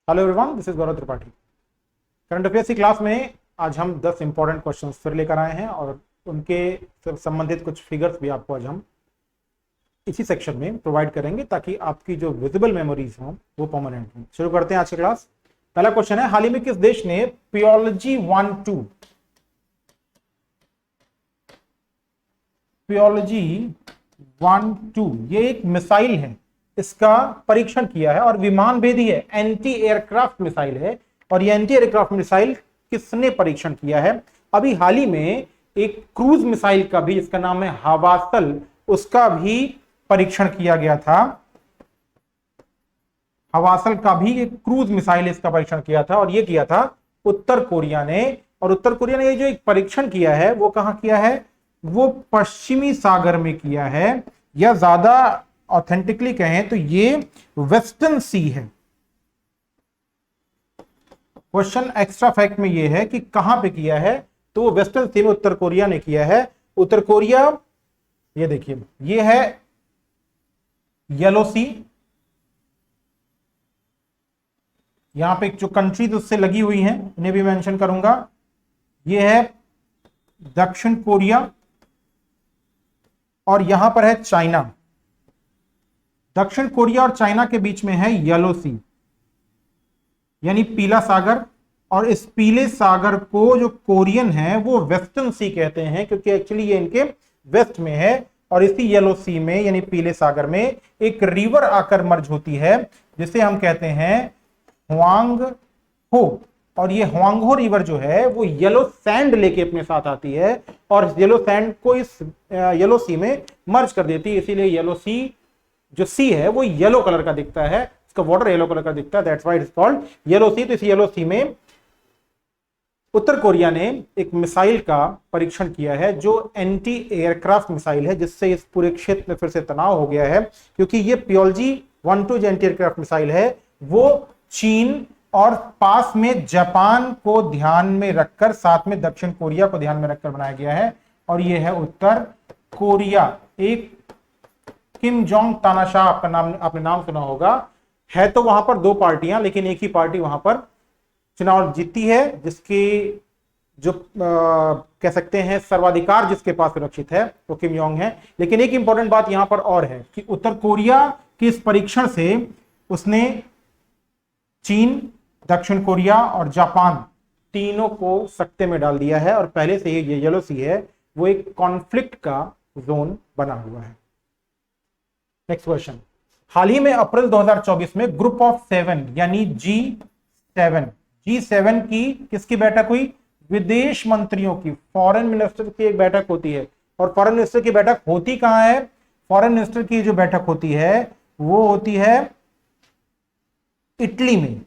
Hello everyone, this is Gaurav Tripathi. Current affairs की class में आज हम 10 इंपॉर्टेंट क्वेश्चंस फिर लेकर आए हैं और उनके संबंधित कुछ फिगर्स भी आपको आज हम इसी सेक्शन में प्रोवाइड करेंगे ताकि आपकी जो विजिबल मेमोरीज हों वो परमानेंट हों। शुरू करते हैं आज की क्लास। पहला क्वेश्चन है, हाल ही में किस देश ने पियोलॉजी 1-2 ये एक मिसाइल है, इसका परीक्षण किया है और विमान भेदी है, एंटी एयरक्राफ्ट मिसाइल है। और ये एंटी एयरक्राफ्ट मिसाइल किसने परीक्षण किया है? अभी हाल ही में एक क्रूज मिसाइल का भी, जिसका नाम है हवासल, उसका भी परीक्षण किया गया था। हवासल का भी एक क्रूज मिसाइल, इसका परीक्षण किया था और ये किया था उत्तर कोरिया ने। और उत्तर कोरिया ने ये जो एक परीक्षण किया है वो कहां किया है? वो पश्चिमी सागर में किया है, या ज्यादा ऑथेंटिकली कहें तो ये वेस्टर्न सी है। क्वेश्चन एक्स्ट्रा फैक्ट में ये है कि कहां पे किया है, तो वो वेस्टर्न सी में उत्तर कोरिया ने किया है। उत्तर कोरिया, ये देखिए, ये है येलो सी, यहां पे जो कंट्रीज उससे लगी हुई हैं उन्हें भी मेंशन करूंगा। ये है दक्षिण कोरिया और यहां पर है चाइना। दक्षिण कोरिया और चाइना के बीच में है येलो सी, यानी पीला सागर। और इस पीले सागर को जो कोरियन है वो वेस्टर्न सी कहते हैं, क्योंकि एक्चुअली ये इनके वेस्ट में है। और इसी येलो सी में, यानी पीले सागर में, एक रिवर आकर मर्ज होती है जिसे हम कहते हैं हुआंग हो। और ये हुआंगहो रिवर जो है वो येलो सैंड लेके अपने साथ आती है और येलो सैंड को इस येलो सी में मर्ज कर देती है। इसीलिए येलो सी, जो सी है वो येलो कलर का दिखता है, इसका वाटर येलो कलर का दिखता है, that's why it's called Yellow Sea. तो इस येलो सी में उत्तर कोरिया ने एक मिसाइल का परीक्षण किया है जो एंटी एयरक्राफ्ट मिसाइल है, जिससे इस पूरे क्षेत्र में फिर से तनाव हो गया है, क्योंकि ये पियोलॉजी 1-2 जो एंटी एयरक्राफ्ट मिसाइल है वो चीन और पास में जापान को ध्यान में रखकर, साथ में दक्षिण कोरिया को ध्यान में रखकर बनाया गया है। और ये है उत्तर कोरिया। एक किम जोंग तानाशाह, आपका नाम, आपने नाम सुना होगा। है तो वहां पर दो पार्टियां, लेकिन एक ही पार्टी वहां पर चुनाव जीती है, जिसकी जो कह सकते हैं सर्वाधिकार जिसके पास सुरक्षित है वो किम जोंग है। लेकिन एक इंपॉर्टेंट बात यहां पर और है कि उत्तर कोरिया के इस परीक्षण से उसने चीन, दक्षिण कोरिया और जापान तीनों को सकते में डाल दिया है। और पहले से ही ये येलो सी है वो एक कॉन्फ्लिक्ट का जोन बना हुआ है। नेक्स्ट क्वेश्चन, हाल ही में अप्रैल 2024 में ग्रुप ऑफ 7 यानी G7 की किसकी बैठक हुई? विदेश मंत्रियों की, फॉरेन मिनिस्टर की एक बैठक होती है। और फॉरेन मिनिस्टर की बैठक होती कहां है? फॉरेन मिनिस्टर की जो बैठक होती है वो होती है इटली में।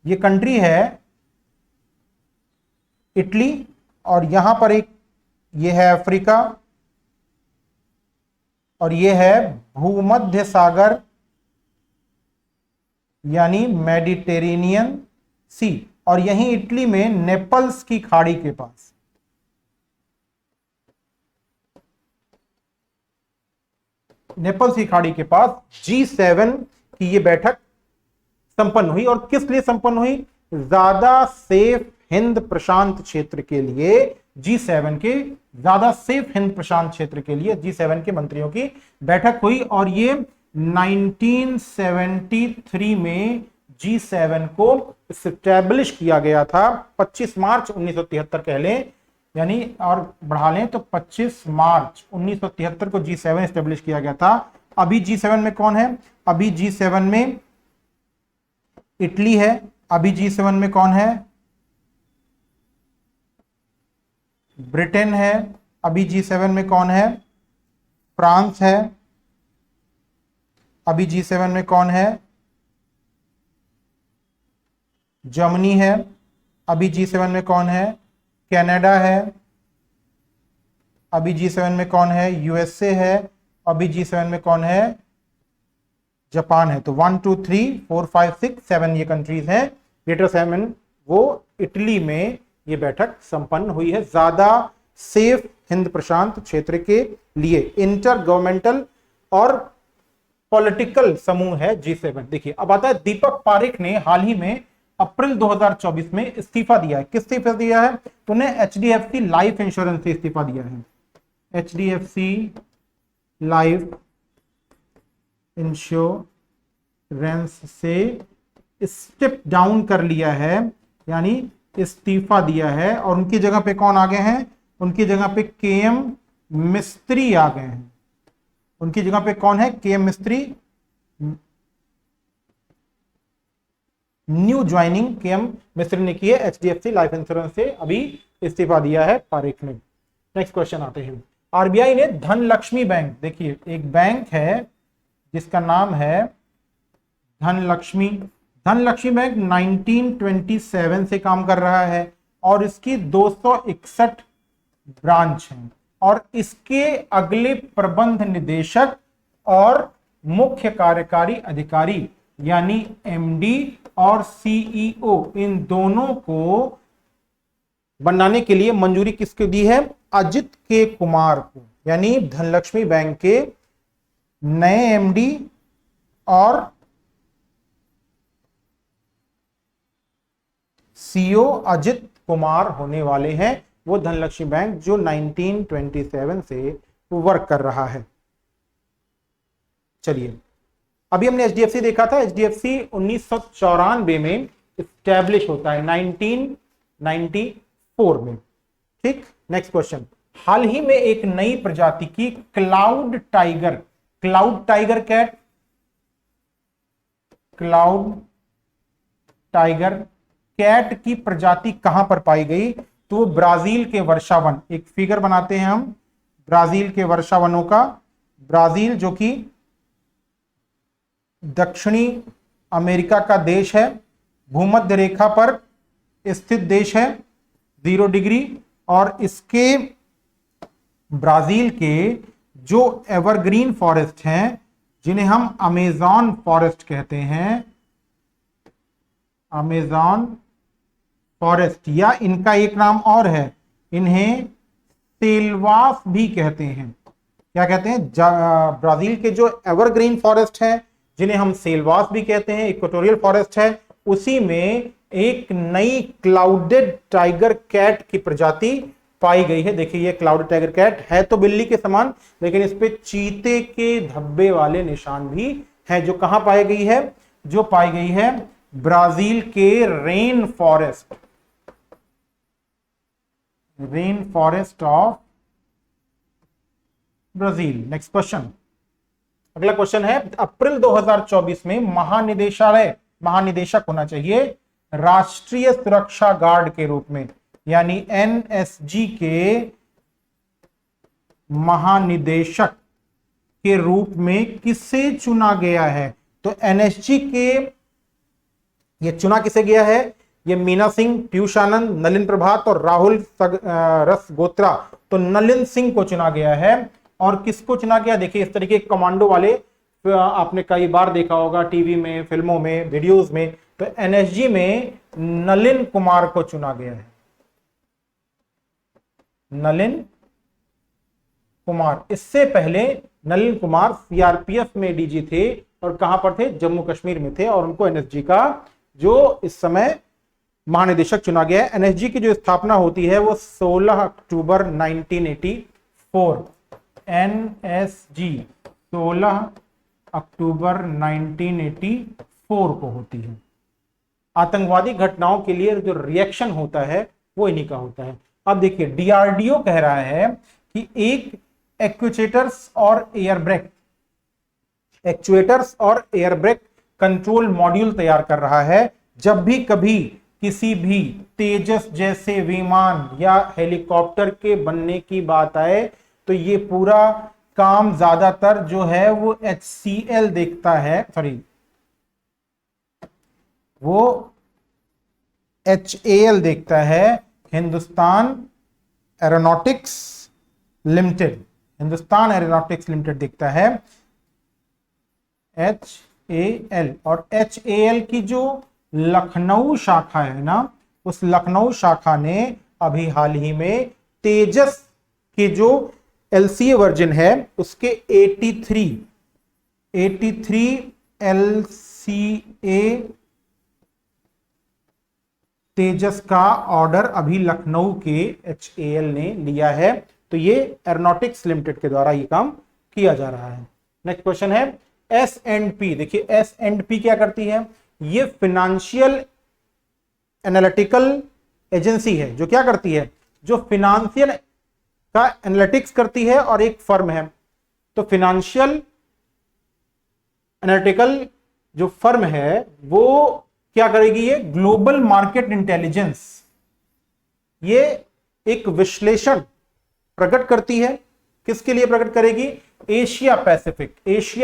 ये कंट्री है इटली, और यहां पर एक, ये है अफ्रीका और ये है भूमध्य सागर यानी मेडिटेरेनियन सी। और यहीं इटली में नेपल्स की खाड़ी के पास, नेपल्स की खाड़ी के पास G7 की ये बैठक संपन्न हुई। और किस लिए संपन्न हुई? ज्यादा सेफ हिंद प्रशांत क्षेत्र के लिए G7 के, ज्यादा सेफ हिंद प्रशांत क्षेत्र के लिए G7 के मंत्रियों की बैठक हुई। और ये 1973 में G7 को स्टैब्लिश किया गया था। 25 मार्च 1973 कह लें, यानी और बढ़ा लें तो 25 मार्च 1973 को G7 स्टैब्लिश किया गया था। अभी G7 में कौन है? अभी G7 में इटली है। अभी G7 में कौन है? ब्रिटेन है। अभी G7 में कौन है? फ्रांस है। अभी G7 में कौन है? जर्मनी है। अभी G7 में कौन है? कनाडा है। अभी G7 में कौन है? यूएसए है। अभी G7 में कौन है? जापान है। तो 1 2 3 4 5 6 7 ये कंट्रीज हैं। ग्रेटर 7 वो इटली में ये बैठक संपन्न हुई है, ज्यादा सेफ हिंद प्रशांत क्षेत्र के लिए। इंटर गवर्नमेंटल और पॉलिटिकल समूह है G7। देखिए, अब आता है दीपक पारेख ने हाल ही में अप्रैल 2024 में इस्तीफा दिया है। किस इस्तीफा दिया है? तो उन्हें एचडीएफसी लाइफ इंश्योरेंस से इस्तीफा दिया है। एचडीएफसी लाइफ इंश्योरेंस से स्टेप डाउन कर लिया है, यानी इस्तीफा दिया है। और उनकी जगह पे कौन आ गए हैं? उनकी जगह पे केएम मिस्त्री आ गए हैं। उनकी जगह पे कौन है? केएम मिस्त्री। न्यू ज्वाइनिंग केएम मिस्त्री ने की है, एचडीएफसी लाइफ इंश्योरेंस से अभी इस्तीफा दिया है पारेख ने। नेक्स्ट क्वेश्चन आते हैं। आरबीआई ने धनलक्ष्मी बैंक, देखिए एक बैंक है जिसका नाम है धनलक्ष्मी। धनलक्ष्मी बैंक 1927 से काम कर रहा है और इसकी 261 ब्रांच हैं और इसके अगले प्रबंध निदेशक और मुख्य कार्यकारी अधिकारी यानी एमडी और सीईओ, इन दोनों को बनाने के लिए मंजूरी किसको दी है? अजित के कुमार को। यानी धनलक्ष्मी बैंक के नए एमडी और सीईओ अजित कुमार होने वाले हैं। वो धनलक्ष्मी बैंक जो 1927 से वर्क कर रहा है। चलिए, अभी हमने एचडीएफसी देखा था। एचडीएफसी 1994 में स्टैब्लिश होता है, 1994 में। ठीक, नेक्स्ट क्वेश्चन। हाल ही में एक नई प्रजाति की क्लाउड टाइगर कैट की प्रजाति कहां पर पाई गई? तो ब्राजील के वर्षावन, एक फिगर बनाते हैं हम ब्राजील के वर्षावनों का। ब्राजील जो कि दक्षिणी अमेरिका का देश है, भूमध्य रेखा पर स्थित देश है, 0 डिग्री। और इसके ब्राजील के जो एवरग्रीन फॉरेस्ट हैं, जिन्हें हम अमेज़न फॉरेस्ट कहते हैं, अमेज़न फॉरेस्ट, या इनका एक नाम और है, इन्हें सेल्वास भी कहते हैं। क्या कहते हैं? ब्राजील के जो एवरग्रीन फॉरेस्ट है, जिन्हें हम सेल्वास भी कहते हैं, इक्वेटोरियल फॉरेस्ट है, उसी में एक नई क्लाउडेड टाइगर कैट की प्रजाति पाई गई है। देखिए ये क्लाउडेड टाइगर कैट है तो बिल्ली के समान, लेकिन इस पे चीते के धब्बे वाले निशान भी हैं। जो कहां पाई गई है? जो पाई गई है ब्राजील के rain forest of Brazil. Next question, अगला क्वेश्चन है। अप्रैल 2024 में महानिदेशक होना चाहिए राष्ट्रीय सुरक्षा गार्ड के रूप में, यानी एनएसजी के महानिदेशक के रूप में किसे चुना गया है? तो एनएसजी के ये चुना किसे गया है? ये मीना सिंह, पीयूष आनंद, नलिन प्रभात और राहुल रसगोत्रा। तो नलिन सिंह को चुना गया है। और किसको चुना गया? देखिए इस तरीके कमांडो वाले आपने कई बार देखा होगा टीवी में, फिल्मों में, वीडियोस में। तो एनएसजी में नलिन कुमार को चुना गया है, नलिन कुमार। इससे पहले नलिन कुमार सीआरपीएफ में डीजी थे और कहां पर थे? जम्मू कश्मीर में थे। और उनको एनएसजी का जो इस समय महानिदेशक चुना गया है। एनएसजी की जो स्थापना होती है वो 16 अक्टूबर 1984, एनएसजी 16 अक्टूबर 1984 को होती है। आतंकवादी घटनाओं के लिए जो रिएक्शन होता है वो इन्हीं का होता है। अब देखिए डीआरडीओ कह रहा है कि एक एक्चुएटर्स और एयरब्रेक कंट्रोल मॉड्यूल तैयार कर रहा है। जब भी कभी किसी भी तेजस जैसे विमान या हेलीकॉप्टर के बनने की बात आए तो ये पूरा काम ज्यादातर जो है वो HCL देखता है, वो HAL देखता है, हिंदुस्तान एरोनॉटिक्स लिमिटेड देखता है, HAL। और HAL की जो लखनऊ शाखा है ना, उस लखनऊ शाखा ने अभी हाल ही में तेजस के जो LCA वर्जन है उसके 83 LCA तेजस का ऑर्डर अभी लखनऊ के HAL ने लिया है, तो ये एरोनॉटिक्स लिमिटेड के द्वारा ये काम किया जा रहा है। नेक्स्ट क्वेश्चन है S&P। देखिए S&P क्या करती है, ये फिनेंशियल एनालिटिकल एजेंसी है जो क्या करती है, जो फिनेंशियल का एनालिटिक्स करती है और एक फर्म है। तो फिनेंशियल एनालिटिकल जो फर्म है वो क्या करेगी, ये ग्लोबल मार्केट इंटेलिजेंस, ये एक विश्लेषण प्रकट करती है। किसके लिए प्रकट करेगी, एशिया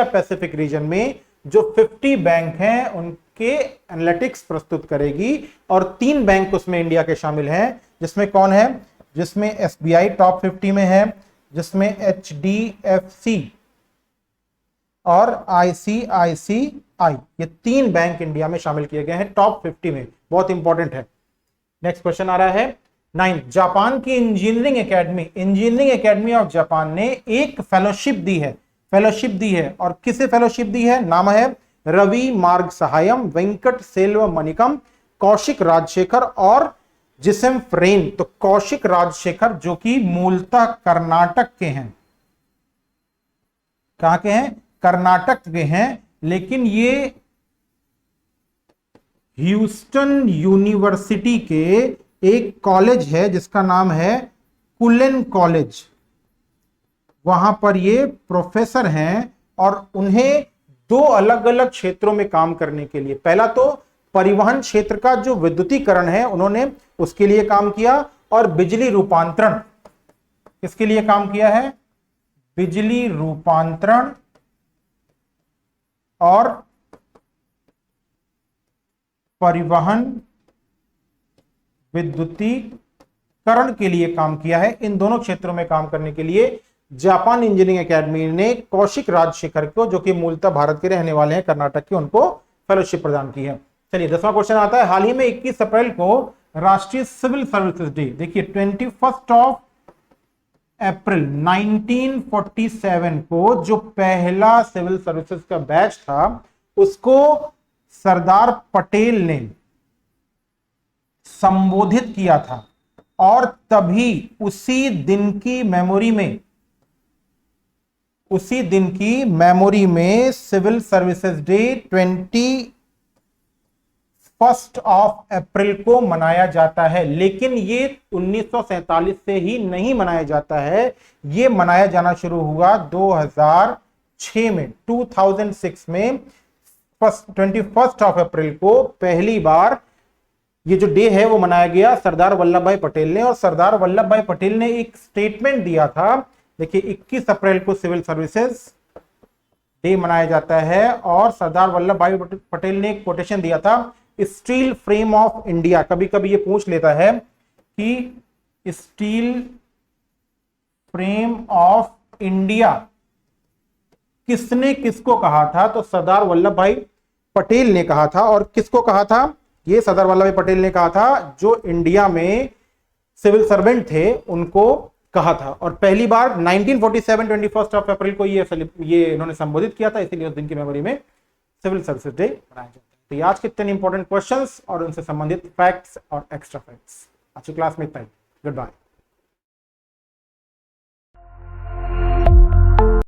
पैसिफिक रीजन में जो 50 बैंक हैं उनके एनालिटिक्स प्रस्तुत करेगी। और 3 बैंक उसमें इंडिया के शामिल हैं, जिसमें कौन है, जिसमें SBI टॉप 50 में है, जिसमें HDFC और ICICI, ये 3 बैंक इंडिया में शामिल किए गए हैं टॉप 50 में, बहुत इंपॉर्टेंट है। नेक्स्ट क्वेश्चन आ रहा है 9, जापान की इंजीनियरिंग एकेडमी ऑफ जापान ने एक फेलोशिप दी है, और किसे फेलोशिप दी है, नाम है रवि मार्ग सहायम, वेंकट सेल्व मणिकम, कौशिक राजशेखर और जिसम फ्रेन। तो कौशिक राजशेखर जो कि मूलतः कर्नाटक के हैं, कहां के हैं, कर्नाटक के हैं, लेकिन ये ह्यूस्टन यूनिवर्सिटी के एक कॉलेज है जिसका नाम है कुलेन कॉलेज, वहां पर ये प्रोफेसर हैं। और उन्हें 2 अलग अलग क्षेत्रों में काम करने के लिए, पहला तो परिवहन क्षेत्र का जो विद्युतीकरण है उन्होंने उसके लिए काम किया, और बिजली रूपांतरण, किसके लिए काम किया है, बिजली रूपांतरण और परिवहन विद्युतीकरण के लिए काम किया है। इन दोनों क्षेत्रों में काम करने के लिए जापान इंजीनियरिंग एकेडमी ने कौशिक राजशेखर को, जो कि मूलतः भारत के रहने वाले हैं, कर्नाटक के, उनको फेलोशिप प्रदान की है। चलिए 10वां क्वेश्चन आता है, हाल ही में 21 अप्रैल को राष्ट्रीय सिविल सर्विसेज डे, देखिए 21 अप्रैल 1947 को जो पहला सिविल सर्विसेज का बैच था उसको सरदार पटेल ने संबोधित किया था, और तभी उसी दिन की मेमोरी में सिविल सर्विसेज डे 21 अप्रैल को मनाया जाता है। लेकिन ये 1947 से ही नहीं मनाया जाता है, ये मनाया जाना शुरू हुआ 2006 में, 2006 में 21 अप्रैल को पहली बार ये जो डे है वो मनाया गया सरदार वल्लभ भाई पटेल ने। और सरदार वल्लभ भाई पटेल ने एक स्टेटमेंट दिया था, देखिए 21 अप्रैल को सिविल सर्विसेज डे मनाया जाता है, और सरदार वल्लभ भाई पटेल ने एक कोटेशन दिया था, स्टील फ्रेम ऑफ इंडिया। कभी कभी ये पूछ लेता है कि स्टील फ्रेम ऑफ इंडिया किसने किसको कहा था, तो सरदार वल्लभ भाई पटेल ने कहा था। और किसको कहा था, ये सरदार वल्लभ भाई पटेल ने कहा था जो इंडिया में सिविल सर्वेंट थे उनको कहा था। और पहली बार 1947 21 अप्रैल को ये इन्होंने संबोधित किया था, इसीलिए उस दिन की मेमोरी में सिविल सर्विसेज डे मनाया जाता है। तो ये आज के 10 इंपॉर्टेंट क्वेश्चंस और उनसे संबंधित फैक्ट्स और एक्स्ट्रा फैक्ट्स। आज की क्लास में इतना ही, गुड बाय।